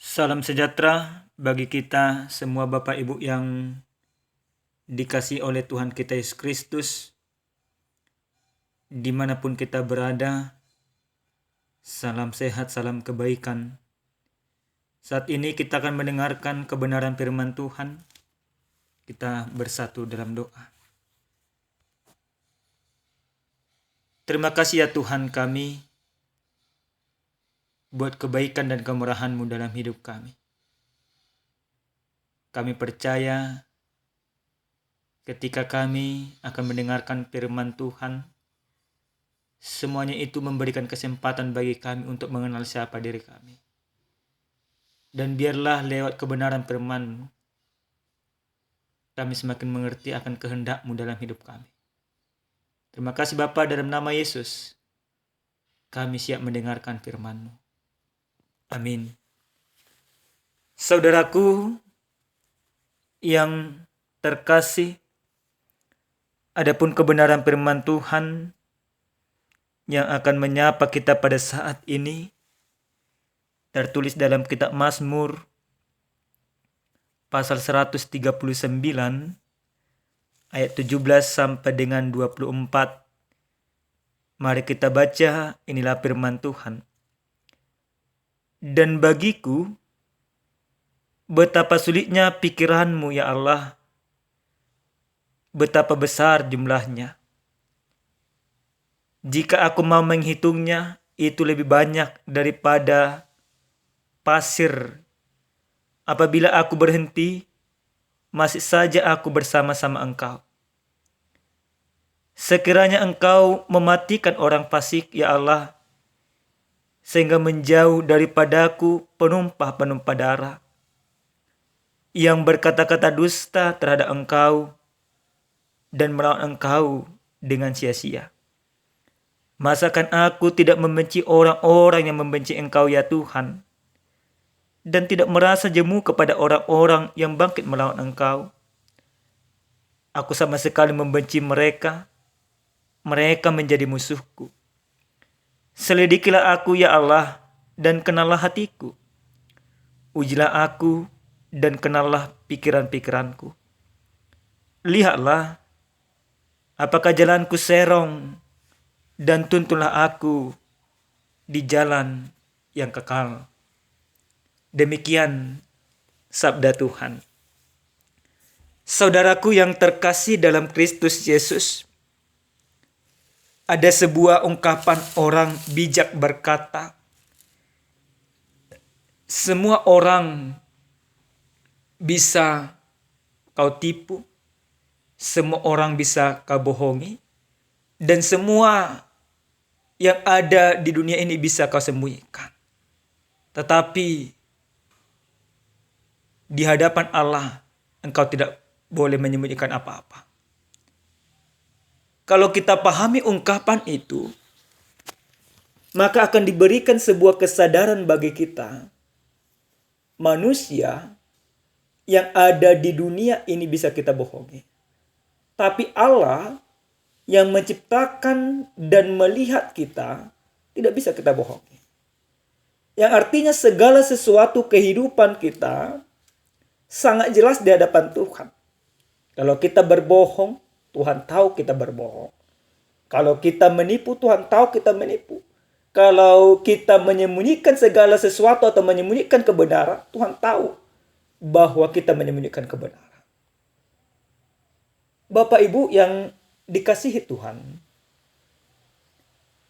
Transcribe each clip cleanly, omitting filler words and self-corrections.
Salam sejahtera bagi kita semua Bapak Ibu yang dikasihi oleh Tuhan kita Yesus Kristus. Dimanapun kita berada, salam sehat, salam kebaikan. Saat ini kita akan mendengarkan kebenaran firman Tuhan. Kita bersatu dalam doa. Terima kasih ya Tuhan kami, buat kebaikan dan kemurahan-Mu dalam hidup kami. Kami percaya ketika kami akan mendengarkan firman Tuhan, semuanya itu memberikan kesempatan bagi kami untuk mengenal siapa diri kami. Dan biarlah lewat kebenaran firman-Mu, kami semakin mengerti akan kehendak-Mu dalam hidup kami. Terima kasih Bapa, dalam nama Yesus, kami siap mendengarkan firman-Mu. Amin. Saudaraku yang terkasih, adapun kebenaran firman Tuhan yang akan menyapa kita pada saat ini tertulis dalam kitab Mazmur pasal 139 ayat 17 sampai dengan 24. Mari kita baca, inilah firman Tuhan. Dan bagiku, betapa sulitnya pikiran-Mu ya Allah, betapa besar jumlahnya. Jika aku mau menghitungnya, itu lebih banyak daripada pasir. Apabila aku berhenti, masih saja aku bersama-sama Engkau. Sekiranya Engkau mematikan orang fasik, ya Allah, sehingga menjauh daripadaku penumpah-penumpah darah yang berkata-kata dusta terhadap Engkau dan melawan Engkau dengan sia-sia. Masakan aku tidak membenci orang-orang yang membenci Engkau ya Tuhan, dan tidak merasa jemu kepada orang-orang yang bangkit melawan Engkau? Aku sama sekali membenci mereka, mereka menjadi musuhku. Selidikilah aku ya Allah, dan kenallah hatiku. Ujilah aku, dan kenallah pikiran-pikiranku. Lihatlah, apakah jalanku serong, dan tuntunlah aku di jalan yang kekal. Demikian sabda Tuhan. Saudaraku yang terkasih dalam Kristus Yesus, ada sebuah ungkapan orang bijak berkata, semua orang bisa kau tipu, semua orang bisa kau bohongi, dan semua yang ada di dunia ini bisa kau sembunyikan. Tetapi di hadapan Allah, engkau tidak boleh menyembunyikan apa-apa. Kalau kita pahami ungkapan itu, maka akan diberikan sebuah kesadaran bagi kita. Manusia yang ada di dunia ini bisa kita bohongi. Tapi Allah yang menciptakan dan melihat kita tidak bisa kita bohongi. Yang artinya segala sesuatu kehidupan kita sangat jelas di hadapan Tuhan. Kalau kita berbohong, Tuhan tahu kita berbohong. Kalau kita menipu, Tuhan tahu kita menipu. Kalau kita menyembunyikan segala sesuatu atau menyembunyikan kebenaran, Tuhan tahu bahwa kita menyembunyikan kebenaran. Bapak Ibu yang dikasihi Tuhan,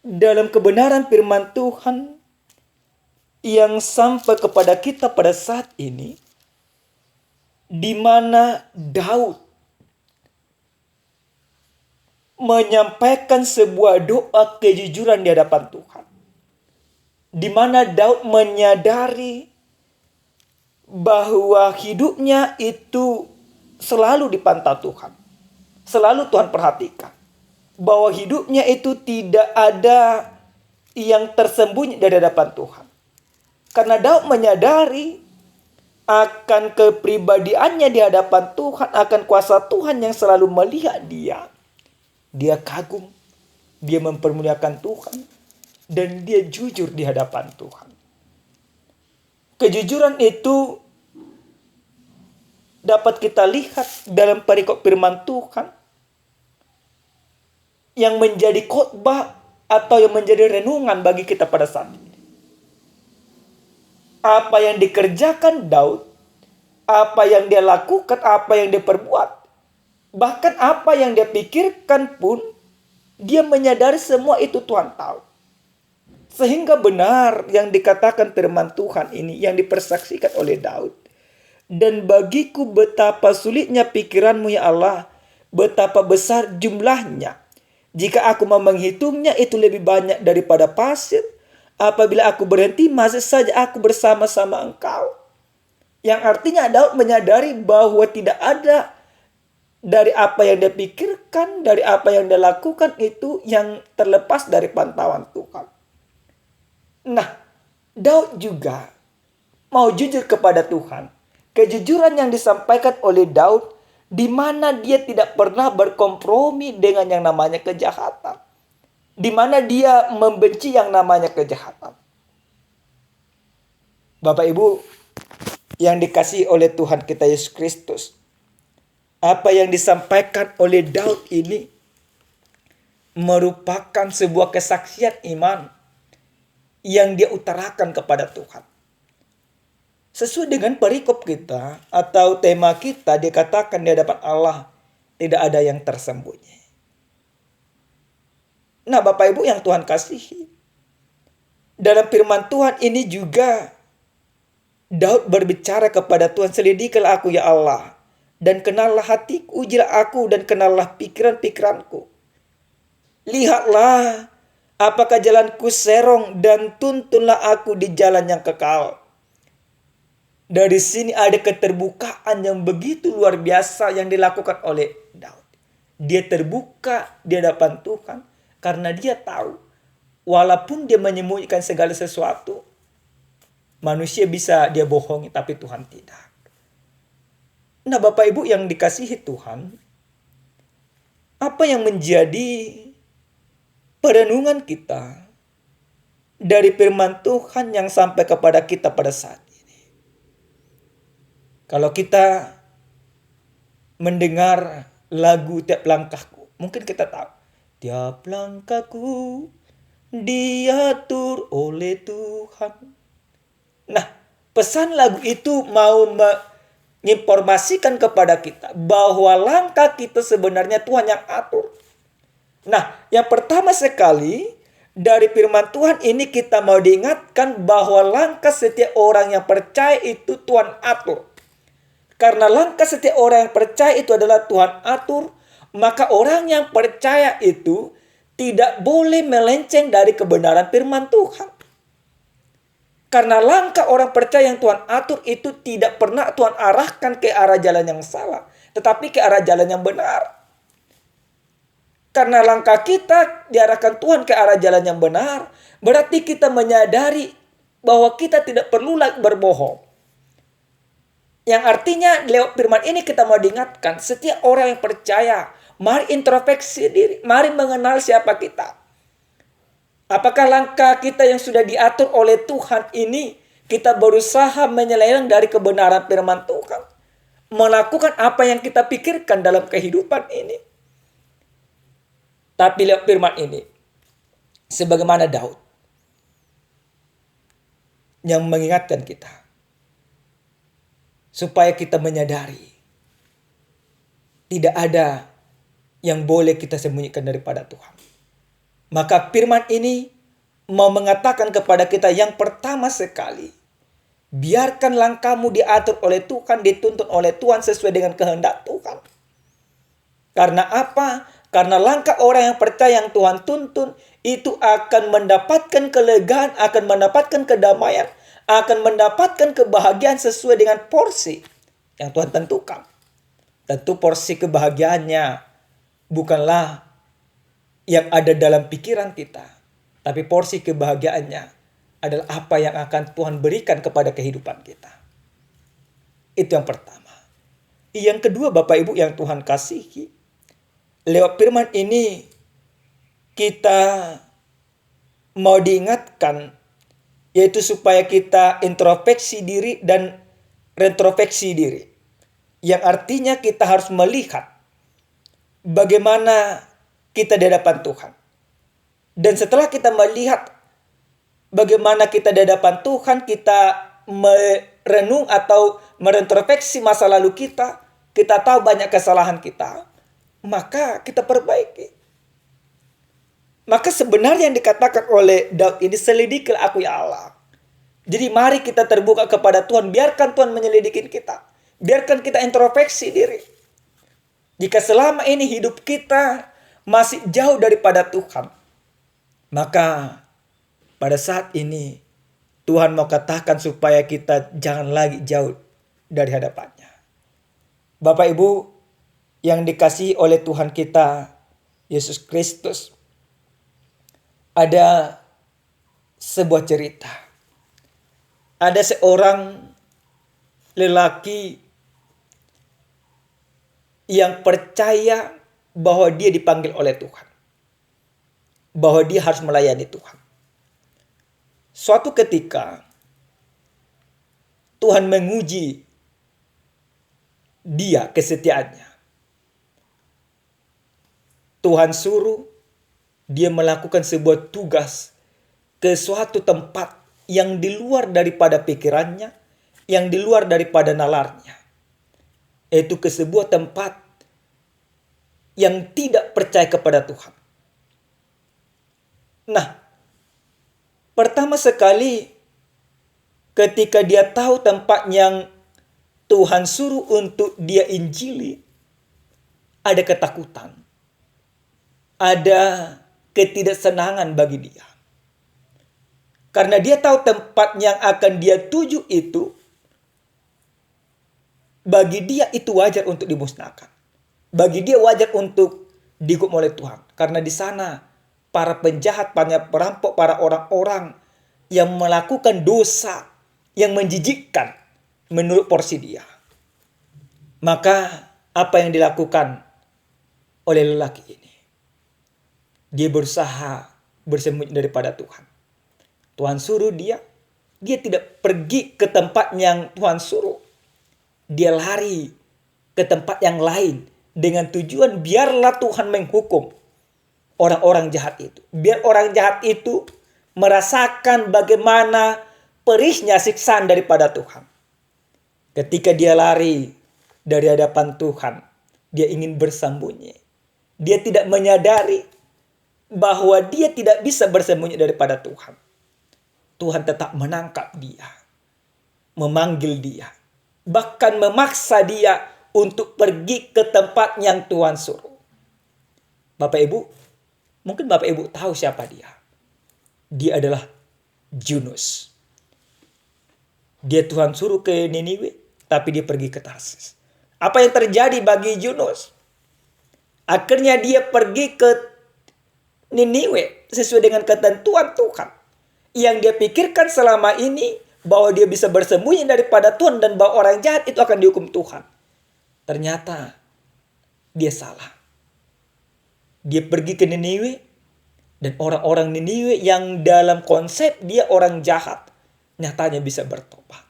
dalam kebenaran firman Tuhan yang sampai kepada kita pada saat ini, di mana Daud menyampaikan sebuah doa kejujuran di hadapan Tuhan. Di mana Daud menyadari bahwa hidupnya itu selalu dipantau Tuhan. Selalu Tuhan perhatikan. Bahwa hidupnya itu tidak ada yang tersembunyi dari hadapan Tuhan. Karena Daud menyadari akan kepribadiannya di hadapan Tuhan, akan kuasa Tuhan yang selalu melihat dia. Dia kagum, dia mempermuliakan Tuhan, dan dia jujur di hadapan Tuhan. Kejujuran itu dapat kita lihat dalam perikop firman Tuhan yang menjadi khotbah atau yang menjadi renungan bagi kita pada saat ini. Apa yang dikerjakan Daud, apa yang dia lakukan, apa yang dia perbuat, bahkan apa yang dia pikirkan pun, dia menyadari semua itu Tuhan tahu. Sehingga benar yang dikatakan firman Tuhan ini yang dipersaksikan oleh Daud. Dan bagiku betapa sulitnya pikiranmu ya Allah, betapa besar jumlahnya. Jika aku mau menghitungnya itu lebih banyak daripada pasir. Apabila aku berhenti masih saja aku bersama-sama engkau. Yang artinya Daud menyadari bahwa tidak ada dari apa yang dia pikirkan, dari apa yang dia lakukan itu yang terlepas dari pantauan Tuhan. Nah, Daud juga mau jujur kepada Tuhan. Kejujuran yang disampaikan oleh Daud, di mana dia tidak pernah berkompromi dengan yang namanya kejahatan. Di mana dia membenci yang namanya kejahatan. Bapak Ibu yang dikasihi oleh Tuhan kita Yesus Kristus, apa yang disampaikan oleh Daud ini merupakan sebuah kesaksian iman yang dia utarakan kepada Tuhan. Sesuai dengan perikop kita atau tema kita, dikatakan di hadapan Allah tidak ada yang tersembunyi. Nah, Bapak Ibu yang Tuhan kasihi, dalam firman Tuhan ini juga Daud berbicara kepada Tuhan, "Selidikilah aku ya Allah, dan kenallah hatiku, ujilah aku dan kenallah pikiran-pikiranku. Lihatlah apakah jalanku serong dan tuntunlah aku di jalan yang kekal." Dari sini ada keterbukaan yang begitu luar biasa yang dilakukan oleh Daud. Dia terbuka di hadapan Tuhan karena dia tahu walaupun dia menyembunyikan segala sesuatu, manusia bisa dia bohongi tapi Tuhan tidak. Nah, Bapak Ibu yang dikasihi Tuhan, apa yang menjadi perenungan kita dari firman Tuhan yang sampai kepada kita pada saat ini? Kalau kita mendengar lagu Tiap Langkahku, mungkin kita tahu. Tiap langkahku diatur oleh Tuhan. Nah, pesan lagu itu mau menginformasikan kepada kita bahwa langkah kita sebenarnya Tuhan yang atur. Nah, yang pertama sekali dari firman Tuhan ini kita mau diingatkan bahwa langkah setiap orang yang percaya itu Tuhan atur. Karena langkah setiap orang yang percaya itu adalah Tuhan atur, maka orang yang percaya itu tidak boleh melenceng dari kebenaran firman Tuhan. Karena langkah orang percaya yang Tuhan atur itu tidak pernah Tuhan arahkan ke arah jalan yang salah, tetapi ke arah jalan yang benar. Karena langkah kita diarahkan Tuhan ke arah jalan yang benar, berarti kita menyadari bahwa kita tidak perlu lagi berbohong. Yang artinya lewat firman ini kita mau diingatkan, setiap orang yang percaya, mari introspeksi diri, mari mengenal siapa kita. Apakah langkah kita yang sudah diatur oleh Tuhan ini, kita berusaha menyeleweng dari kebenaran firman Tuhan, melakukan apa yang kita pikirkan dalam kehidupan ini. Tapi lewat firman ini, sebagaimana Daud yang mengingatkan kita, supaya kita menyadari tidak ada yang boleh kita sembunyikan daripada Tuhan. Maka firman ini mau mengatakan kepada kita yang pertama sekali, biarkan langkahmu diatur oleh Tuhan, dituntun oleh Tuhan sesuai dengan kehendak Tuhan. Karena apa? Karena langkah orang yang percaya yang Tuhan tuntun itu akan mendapatkan kelegaan, akan mendapatkan kedamaian, akan mendapatkan kebahagiaan sesuai dengan porsi yang Tuhan tentukan. Tentu porsi kebahagiaannya bukanlah yang ada dalam pikiran kita, tapi porsi kebahagiaannya adalah apa yang akan Tuhan berikan kepada kehidupan kita. Itu yang pertama. Yang kedua, Bapak Ibu yang Tuhan kasihi, lewat firman ini kita mau diingatkan yaitu supaya kita introspeksi diri dan retrospeksi diri. Yang artinya kita harus melihat bagaimana kita di hadapan Tuhan. Dan setelah kita melihat bagaimana kita di hadapan Tuhan, kita merenung atau meretrospeksi masa lalu kita tahu banyak kesalahan kita, maka kita perbaiki. Maka sebenarnya yang dikatakan oleh Daud ini, selidikilah aku ya Allah. Jadi mari kita terbuka kepada Tuhan, biarkan Tuhan menyelidiki kita. Biarkan kita introspeksi diri. Jika selama ini hidup kita masih jauh daripada Tuhan, maka pada saat ini Tuhan mau katakan supaya kita jangan lagi jauh dari hadapannya. Bapak Ibu yang dikasihi oleh Tuhan kita Yesus Kristus, ada sebuah cerita. Ada seorang lelaki yang percaya bahwa dia dipanggil oleh Tuhan, bahwa dia harus melayani Tuhan. Suatu ketika Tuhan menguji dia kesetiaannya. Tuhan suruh dia melakukan sebuah tugas ke suatu tempat yang di luar daripada pikirannya, yang di luar daripada nalarnya. Yaitu ke sebuah tempat yang tidak percaya kepada Tuhan. Nah, pertama sekali ketika dia tahu tempat yang Tuhan suruh untuk dia injili, ada ketakutan, ada ketidaksenangan bagi dia. Karena dia tahu tempat yang akan dia tuju itu, bagi dia itu wajar untuk dimusnahkan. Bagi dia wajar untuk dihukum oleh Tuhan. Karena di sana para penjahat, para perampok, para orang-orang yang melakukan dosa yang menjijikkan menurut porsi dia. Maka apa yang dilakukan oleh lelaki ini? Dia berusaha bersembunyi daripada Tuhan. Tuhan suruh dia tidak pergi ke tempat yang Tuhan suruh. Dia lari ke tempat yang lain dengan tujuan biarlah Tuhan menghukum orang-orang jahat itu. Biar orang jahat itu merasakan bagaimana perihnya siksaan daripada Tuhan. Ketika dia lari dari hadapan Tuhan, dia ingin bersembunyi. Dia tidak menyadari bahwa dia tidak bisa bersembunyi daripada Tuhan. Tuhan tetap menangkap dia, memanggil dia, bahkan memaksa dia untuk pergi ke tempat yang Tuhan suruh. Bapak Ibu, mungkin Bapak Ibu tahu siapa dia. Dia adalah Yunus. Dia Tuhan suruh ke Niniwe, tapi dia pergi ke Tarsis. Apa yang terjadi bagi Yunus? Akhirnya dia pergi ke Niniwe sesuai dengan ketentuan Tuhan. Yang dia pikirkan selama ini bahwa dia bisa bersembunyi daripada Tuhan dan bahwa orang jahat itu akan dihukum Tuhan. Ternyata dia salah. Dia pergi ke Niniwe dan orang-orang Niniwe yang dalam konsep dia orang jahat nyatanya bisa bertobat.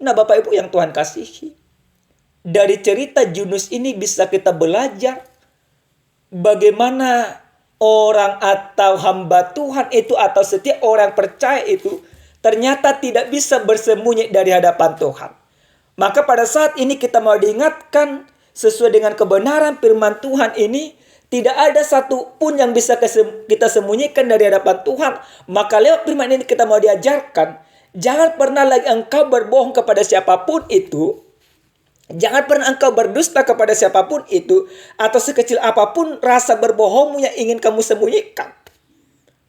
Nah, Bapak Ibu yang Tuhan kasihi, dari cerita Yunus ini bisa kita belajar bagaimana orang atau hamba Tuhan itu atau setiap orang percaya itu ternyata tidak bisa bersembunyi dari hadapan Tuhan. Maka pada saat ini kita mau diingatkan sesuai dengan kebenaran firman Tuhan ini, tidak ada satu pun yang bisa kita sembunyikan dari hadapan Tuhan. Maka lewat firman ini kita mau diajarkan, jangan pernah lagi engkau berbohong kepada siapapun itu. Jangan pernah engkau berdusta kepada siapapun itu, atau sekecil apapun rasa berbohongmu yang ingin kamu sembunyikan.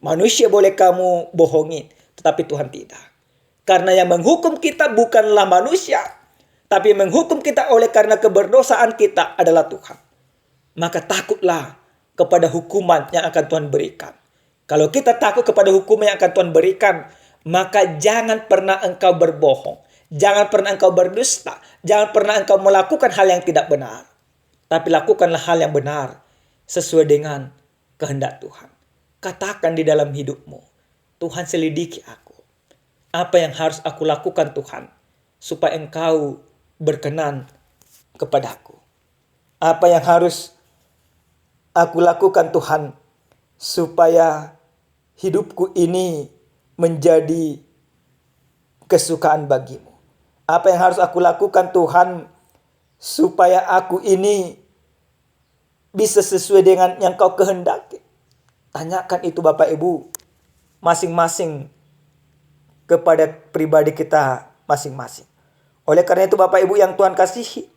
Manusia boleh kamu bohongin, tetapi Tuhan tidak. Karena yang menghukum kita bukanlah manusia, tapi menghukum kita oleh karena keberdosaan kita adalah Tuhan. Maka takutlah kepada hukuman yang akan Tuhan berikan. Kalau kita takut kepada hukuman yang akan Tuhan berikan, maka jangan pernah engkau berbohong. Jangan pernah engkau berdusta. Jangan pernah engkau melakukan hal yang tidak benar. Tapi lakukanlah hal yang benar sesuai dengan kehendak Tuhan. Katakan di dalam hidupmu, Tuhan selidiki aku. Apa yang harus aku lakukan Tuhan supaya Engkau berkenan kepadaku? Apa yang harus aku lakukan Tuhan supaya hidupku ini menjadi kesukaan bagimu? Apa yang harus aku lakukan Tuhan supaya aku ini bisa sesuai dengan yang Kau kehendaki? Tanyakan itu Bapak Ibu masing-masing kepada pribadi kita masing-masing. Oleh karena itu Bapak Ibu yang Tuhan kasihi,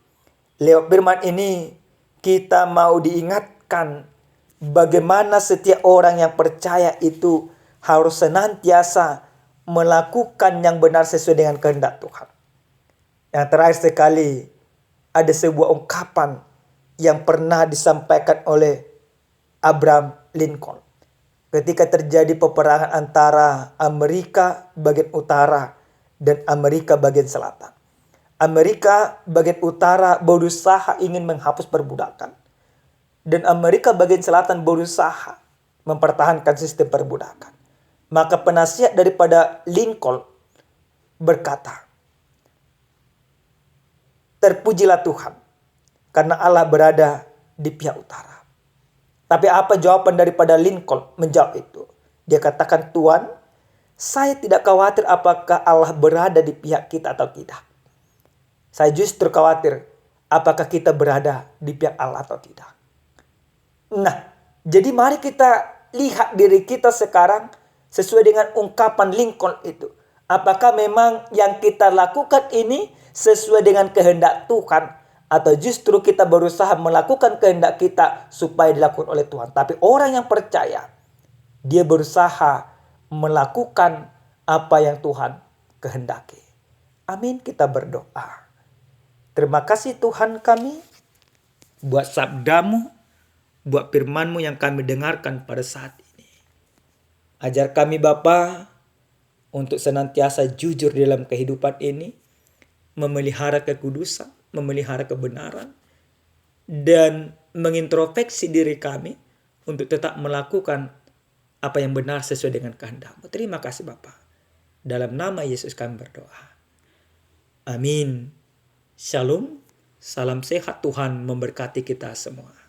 lewat firman ini kita mau diingatkan bagaimana setiap orang yang percaya itu harus senantiasa melakukan yang benar sesuai dengan kehendak Tuhan. Yang terakhir sekali, ada sebuah ungkapan yang pernah disampaikan oleh Abraham Lincoln. Ketika terjadi peperangan antara Amerika bagian utara dan Amerika bagian selatan. Amerika bagian utara berusaha ingin menghapus perbudakan. Dan Amerika bagian selatan berusaha mempertahankan sistem perbudakan. Maka penasihat daripada Lincoln berkata, "Terpujilah Tuhan, karena Allah berada di pihak utara." Tapi apa jawaban daripada Lincoln menjawab itu? Dia katakan, "Tuan, saya tidak khawatir apakah Allah berada di pihak kita atau tidak. Saya justru khawatir apakah kita berada di pihak Allah atau tidak." Nah, jadi mari kita lihat diri kita sekarang sesuai dengan ungkapan Lincoln itu. Apakah memang yang kita lakukan ini sesuai dengan kehendak Tuhan? Atau justru kita berusaha melakukan kehendak kita supaya dilakukan oleh Tuhan. Tapi orang yang percaya, dia berusaha melakukan apa yang Tuhan kehendaki. Amin, kita berdoa. Terima kasih Tuhan kami buat sabdamu, buat firman-Mu yang kami dengarkan pada saat ini. Ajar kami Bapa untuk senantiasa jujur dalam kehidupan ini, memelihara kekudusan, memelihara kebenaran, dan mengintrospeksi diri kami untuk tetap melakukan apa yang benar sesuai dengan kehendak-Mu. Terima kasih Bapa. Dalam nama Yesus kami berdoa. Amin. Shalom. Salam sehat, Tuhan memberkati kita semua.